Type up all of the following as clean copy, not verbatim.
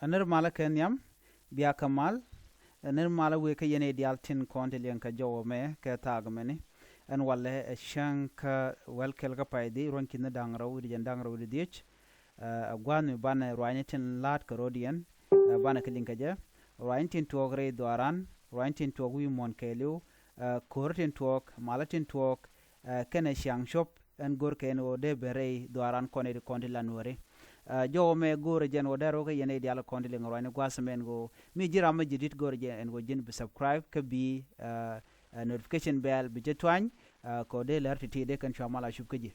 Anir mala kenyam biya kamal anir mala we ka yene dial tin konti len ka jowo me ka tagmeni an walle shanka welkel ka paydi ron kin dangra wudi jan dangra wudi dich agwanu bana roanitin lat ka rodian bana ka linka ja roanitin togre doaran roanitin togu mon kelu kortin tok malatin tok kana shang shop an gor ken o de bere doaran kone de konti lanore jowo me gore jen wodaro ka yene dial konti le ngorane gwasmen go mi jira ma jidit gore jen en go jin subscribe ka bi notification bell bi jetwany ko de lerti de kan chamala shubkeji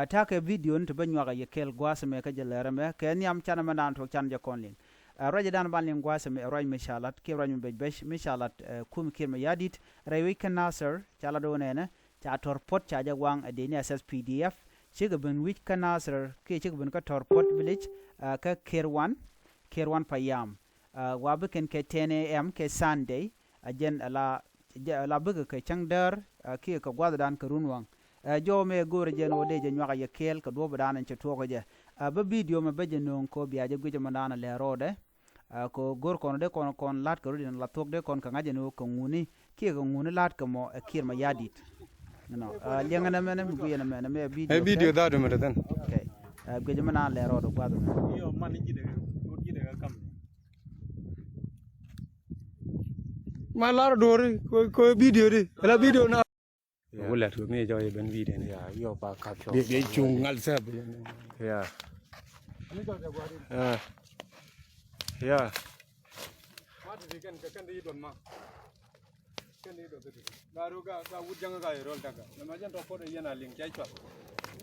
ta ka video to banyo ga yekel gwasme ka jelerame ken yam chana manan to chan jakonlin raja dan balin gwasme roy mishalat ke roy be besh mishalat kum kirma yadit raywi kan nasir chala do nene cha torpot cha jagwang adeni SSPDF chigabun which kanasar ke chigabun ka Torpuot village ka Kierwan Payam wabuken ke 10 am ke Sunday ajen la buga ke changdar ke ka gwadadan ka runwang jo me gore jen wode je nyaga yekel ka do badan en to ko je ba video me beje non ko biaje guje manana le rode ko gor kono de kon lat ka rudin la tok de kon ka ngaje no ko nguni ke ko nguni lat ka mo kirma yadit no liangana mena mi guyena mena me video da do meta dan okay guje manana le rode gwado yo man jide kam ma lar dore ko video de la video na wala to me joye ben video ne ya yo ba capture be chungal sab ya ya ma de kan de don ma kan de do garu ga wujanga ga rol daga ma jan to ko de yana ling chai chwa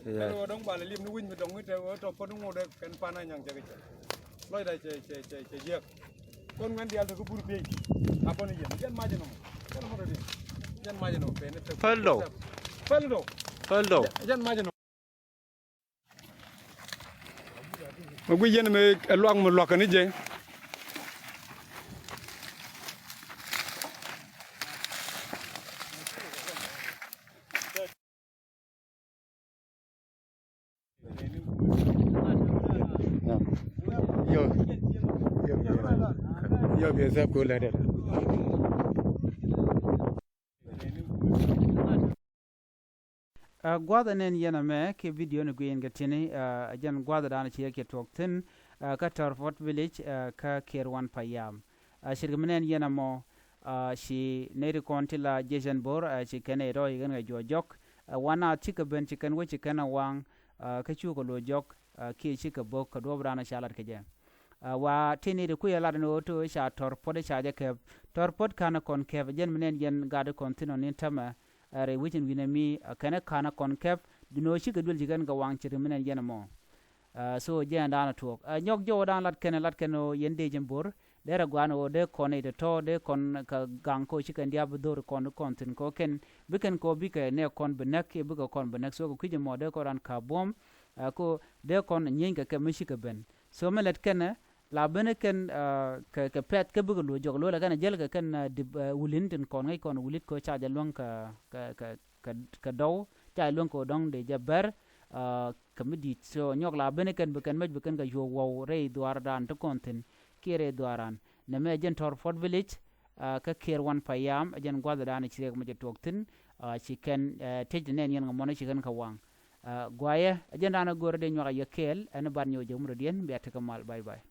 ya wo dong ba le lim ni win mi dong mi te wo to ko ngo de kan pana nyang jaga loy dai che je kon ngan dial to bur be aponi jen ma jeno kan mo de jen ma jeno be ne faldo jen ma jeno ma guyen me luang mo lokani je yo be sab ko la de gwada nen yana me ke video ne guyen gatini jan gwada dana ci yake toktin ka Torpuot village ka Kierwan Payam shirgmenen yana mo shi neri kontila jejen bor ci kene ro yigan ga jojok wana tika ben ci kan wuci kana wang ka ci ko lo jok ke ci ka bok ka do brana shalat ke je wa tini de kuyala no to sha Torpuot sha je ke Torpuot kana kon ke jen menen yen gade kontino ni tama re wichin winami kana kon kep dino shi gadul jigan ga wang chiri minen yana mo so je andana tok nyok jo dan lat keno yende jembur dera gwano de kone de to de kon ka gang ko shi kan dia budor kon kontin ko ken biken ko bike ne kon benek e buka kon benek so ko kije mo de ko ran ka bom ko de kon nyenga ke mishi ka ben so melet kena la bene ken ka pet ke bugo lo jog lo la kana jel ka ken wulin tin kon ngai kon wulit ko cha jalong ka daw cha long ko dong de jaber ka midit so nyok la bene ken beken mej beken ga yo wo re duar dan to kontin kire duaran ne me jen Torpuot village ka Kierwan Payam jen gwada dan ci rek ma je toktin ci ken tej nen yen ngamo ci ken ka wang gwaye jen dana gore de nyoga yekel en bar nyoje muro dien be ataka mal bye bye